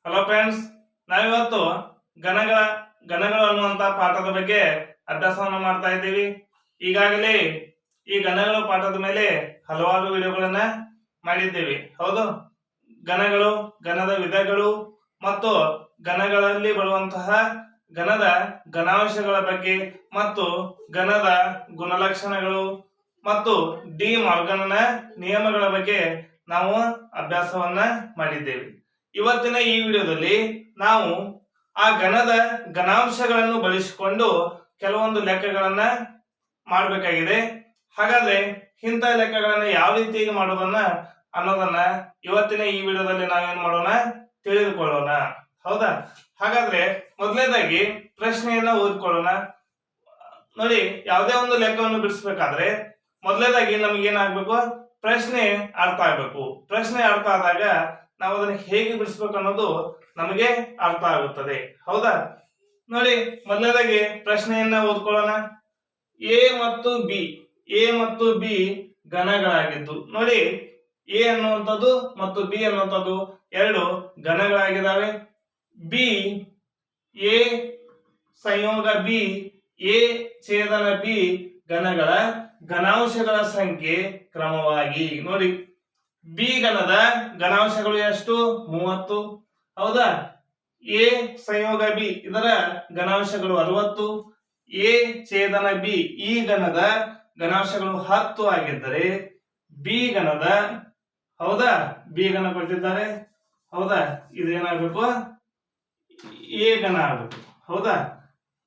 Hello friends, ನಾವಿವತ್ತು ಗಣಗಳು ಅನ್ನುವಂತ ಪಾಠದ ಬಗ್ಗೆ ಅಭ್ಯಾಸವನ್ನು ಮಾಡ್ತಾ ಇದ್ದೀವಿ. ಈಗಾಗಲೇ ಈ ಗಣಗಳು ಪಾಠದ ಮೇಲೆ ಹಲವಾರು ವಿಡಿಯೋಗಳನ್ನ ಮಾಡಿದ್ದೇವೆ. ಹೌದು, ಗಣಗಳು, ಗಣದ ವಿಧಗಳು ಮತ್ತು ಗಣಗಳಲ್ಲಿ ಬರುವಂತಹ ಗಣದ ಗಣಾಂಶಗಳ ಬಗ್ಗೆ ಮತ್ತು ಗಣದ ಗುಣಲಕ್ಷಣಗಳು ಮತ್ತು ಡಿ ಮಾರ್ಗನ್ನ ನಿಯಮಗಳ ಬಗ್ಗೆ ನಾವು ಅಭ್ಯಾಸವನ್ನ ಮಾಡಿದ್ದೇವೆ. ಇವತ್ತಿನ ಈ ವಿಡಿಯೋದಲ್ಲಿ ನಾವು ಆ ಗಣದ ಗಣಾಂಶಗಳನ್ನು ಬಳಸಿಕೊಂಡು ಕೆಲವೊಂದು ಲೆಕ್ಕಗಳನ್ನ ಮಾಡಬೇಕಾಗಿದೆ. ಹಾಗಾದ್ರೆ ಇಂಥ ಲೆಕ್ಕಗಳನ್ನ ಯಾವ ರೀತಿಯಾಗಿ ಮಾಡೋದನ್ನ ಅನ್ನೋದನ್ನ ಇವತ್ತಿನ ಈ ವಿಡಿಯೋದಲ್ಲಿ ನಾವೇನ್ ಮಾಡೋಣ, ತಿಳಿದುಕೊಳ್ಳೋಣ. ಹೌದಾ? ಹಾಗಾದ್ರೆ ಮೊದಲನೇದಾಗಿ ಪ್ರಶ್ನೆಯನ್ನ ಓದ್ಕೊಳ್ಳೋಣ. ನೋಡಿ, ಯಾವುದೇ ಒಂದು ಲೆಕ್ಕವನ್ನು ಬಿಡಿಸ್ಬೇಕಾದ್ರೆ ಮೊದಲನೇದಾಗಿ ನಮ್ಗೆ ಏನಾಗ್ಬೇಕು, ಪ್ರಶ್ನೆ ಅರ್ಥ ಆಗ್ಬೇಕು. ಪ್ರಶ್ನೆ ಅರ್ಥ ಆದಾಗ ನಾವು ಅದನ್ನ ಹೇಗೆ ಬಿಡಿಸ್ಬೇಕು ಅನ್ನೋದು ನಮಗೆ ಅರ್ಥ ಆಗುತ್ತದೆ. ಹೌದಾ? ನೋಡಿ, ಮೊದಲನೇದಾಗಿ ಪ್ರಶ್ನೆಯನ್ನ ಓದ್ಕೊಳ್ಳೋಣ. ಎ ಮತ್ತು ಬಿ ಗಣಗಳಾಗಿದ್ದು, ನೋಡಿ, ಎ ಅನ್ನುವಂಥದ್ದು ಮತ್ತು ಬಿ ಅನ್ನುವಂಥದ್ದು ಎರಡು ಗಣಗಳಾಗಿದ್ದಾವೆ. ಬಿ, ಎ ಸಂಯೋಗ ಬಿ, ಎ ಛೇದನ ಬಿ ಗಣಗಳ ಗಣಾಂಶಗಳ ಸಂಖ್ಯೆ ಕ್ರಮವಾಗಿ, ನೋಡಿ, ಬಿ ಗಣದ ಗಣಾಂಶಗಳು ಎಷ್ಟು? 30. ಹೌದಾ? ಎ ಸಂಯೋಗ ಬಿ ಇದರ ಗಣಾಂಶಗಳು 60. ಎ ಛೇದನ ಬಿ ಈ ಗಣದ ಗಣಾಂಶಗಳು 10 ಆಗಿದ್ದರೆ ಬಿ ಗಣದ, ಹೌದಾ, ಬಿ ಗಣ ಕೊಟ್ಟಿದ್ದಾರೆ. ಹೌದಾ? ಇದೇನಾಗಬೇಕು, ಎ ಗಣ ಆಗಬೇಕು. ಹೌದಾ?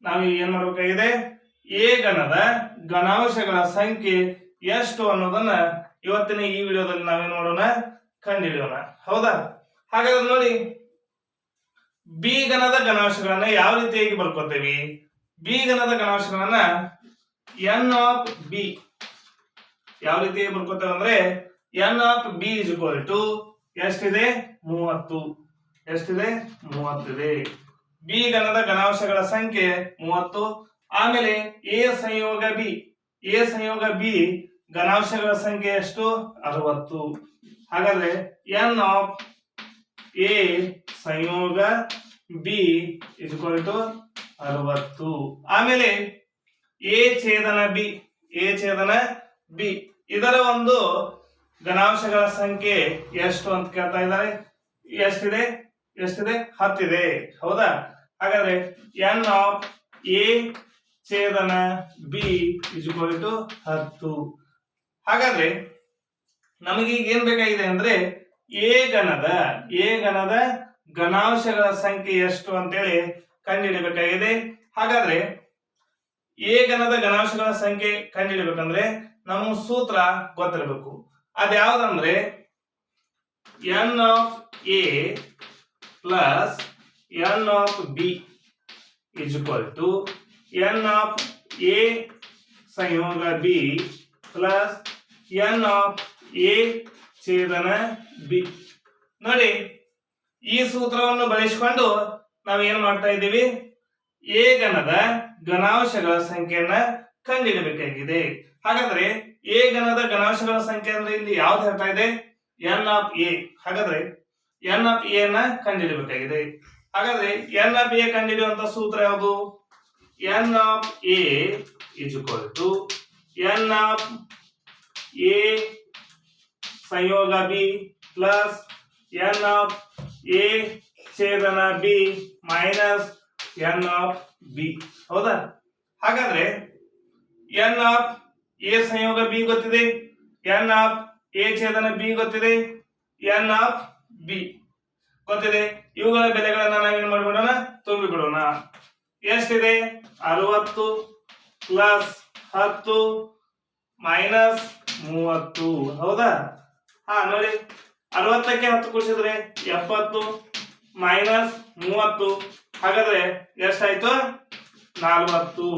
ನಾವು ಏನ್ ಮಾಡಬೇಕಾಗಿದೆ, ಎ ಗಣದ ಗಣಾಂಶಗಳ ಸಂಖ್ಯೆ ಎಷ್ಟು ಅನ್ನೋದನ್ನ ಇವತ್ತಿನ ಈ ವಿಡಿಯೋದಲ್ಲಿ ನಾವೇನ್ ಮಾಡೋಣ, ಕಂಡುಹಿಡಿಯೋಣ. ಹೌದಾ? ಹಾಗಾದ್ರೆ ನೋಡಿ, ಬಿ ಗಣದ ಗಣಾಂಶಗಳನ್ನ ಯಾವ ರೀತಿಯಾಗಿ ಬರ್ಕೋತೇವಿ? ಬಿ ಗಣದ ಗಣಾಂಶಗಳನ್ನ ಎನ್ ಆಫ್ ಬಿ ಯಾವ ರೀತಿಯಾಗಿ ಬರ್ಕೋತೇವೆ ಅಂದ್ರೆ, n of B is equal to ಎಷ್ಟಿದೆ? 30. ಎಷ್ಟಿದೆ? 30 ಇದೆ. ಬಿ ಗಣದ ಗಣಾಂಶಗಳ ಸಂಖ್ಯೆ 30. ಆಮೇಲೆ ಎ ಸಂಯೋಗ ಬಿ ಗಣಾಂಶಗಳ ಸಂಖ್ಯೆ ಎಷ್ಟು? 60. ಹಾಗಾದ್ರೆ ಎನ್ ಆಫ್ ಎ ಸಂಯೋಗ ಬಿ ಇಸ್ ಈಕ್ವಲ್ ಟು 60. ಆಮೇಲೆ ಎ ಛೇದನ ಬಿ ಇದರ ಒಂದು ಗಣಾಂಶಗಳ ಸಂಖ್ಯೆ ಎಷ್ಟು ಅಂತ ಕೇಳ್ತಾ ಇದ್ದಾರೆ. ಎಷ್ಟಿದೆ? 10 ಇದೆ. ಹೌದಾ? ಹಾಗಾದ್ರೆ ಎನ್ ಆಫ್ ಎ ಛೇದನ ಬಿ ಇಸ್ ಈಕ್ವಲ್ ಟು 10. ಹಾಗಾದ್ರೆ ನಮಗೆ ಈಗ ಏನ್ ಬೇಕಾಗಿದೆ ಅಂದ್ರೆ, ಎ ಗಣದ ಗಣಾಂಶಗಳ ಸಂಖ್ಯೆ ಎಷ್ಟು ಅಂತೇಳಿ ಕಂಡುಹಿಡಬೇಕಾಗಿದೆ. ಹಾಗಾದ್ರೆ ಎ ಗಣದ ಗಣಾಂಶಗಳ ಸಂಖ್ಯೆ ಕಂಡುಹಿಡಬೇಕಂದ್ರೆ ನಮ್ಮ ಸೂತ್ರ ಗೊತ್ತಿರಬೇಕು. ಅದ್ಯಾವ್ದಂದ್ರೆ n of A plus n of B is equal to n of A ಸಂಯೋಗ B plus n of A ಛೇದನ ಬಿ. ನೋಡಿ, ಈ ಸೂತ್ರವನ್ನು ಬಳಸಿಕೊಂಡು ನಾವು ಏನ್ ಮಾಡ್ತಾ ಇದ್ದೀವಿ, ಎ ಗಣದ ಗಣಾಂಶಗಳ ಸಂಖ್ಯೆಯನ್ನ ಕಂಡುಹಿಡಬೇಕಾಗಿದೆ. ಹಾಗಾದ್ರೆ ಎ ಗಣದ ಗಣಾಂಶಗಳ ಸಂಖ್ಯೆ ಅಂದ್ರೆ ಇಲ್ಲಿ ಯಾವ್ದು ಹೇಳ್ತಾ ಇದೆ? N of A. ಹಾಗಾದ್ರೆ ಎನ್ ಆಫ್ ಎ ನ ಕಂಡುಹಿಡಬೇಕಾಗಿದೆ. ಹಾಗಾದ್ರೆ ಎನ್ ಆಫ್ ಎ ಕಂಡುಹಿಡಿಯುವಂತ ಸೂತ್ರ ಯಾವುದು? N of A is equal to n of A ಸಂಯೋಗ B plus n of A ಛೇದನ B minus n of B. ಹೌದಾ? ಹಾಗಾದ್ರೆ ಎನ್ ಆಫ್ ಎ ಸಂಯೋಗ ಬಿ ಗೊತ್ತಿದೆ, ಎನ್ ಆಫ್ ಎ ಛೇದನ ಬಿ ಗೊತ್ತಿದೆ, ಎನ್ ಆಫ್ ಬಿ ಗೊತ್ತಿದೆ. ಇವುಗಳ ಬೆಲೆಗಳನ್ನ ನಾವೇನ್ ಮಾಡ್ಬಿಡೋಣ, ತುಂಬಿಬಿಡೋಣ. ಎಷ್ಟಿದೆ? 60 ಪ್ಲಸ್ 10 ಮೈನಸ್ 30. ಹೌದಾ? ನೋಡಿ, 60ಕ್ಕೆ 10 ಕೂಡಿಸಿದ್ರೆ 70 ಮೈನಸ್ 30. ಹಾಗಾದ್ರೆ ಎಷ್ಟಾಯ್ತು? 40.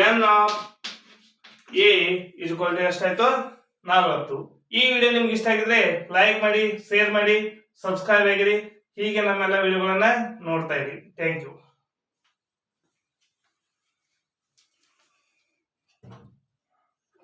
N of A is equal to ಎಷ್ಟಾಯ್ತು? 40. ಈ ವಿಡಿಯೋ ನಿಮ್ಗೆ ಇಷ್ಟ ಆಗಿದ್ರೆ ಲೈಕ್ ಮಾಡಿ, ಶೇರ್ ಮಾಡಿ, ಸಬ್ಸ್ಕ್ರೈಬ್ ಆಗಿರಿ. ಹೀಗೆ ನಮ್ಮೆಲ್ಲ ವಿಡಿಯೋಗಳನ್ನ ನೋಡ್ತಾ ಇರಿ. Thank you.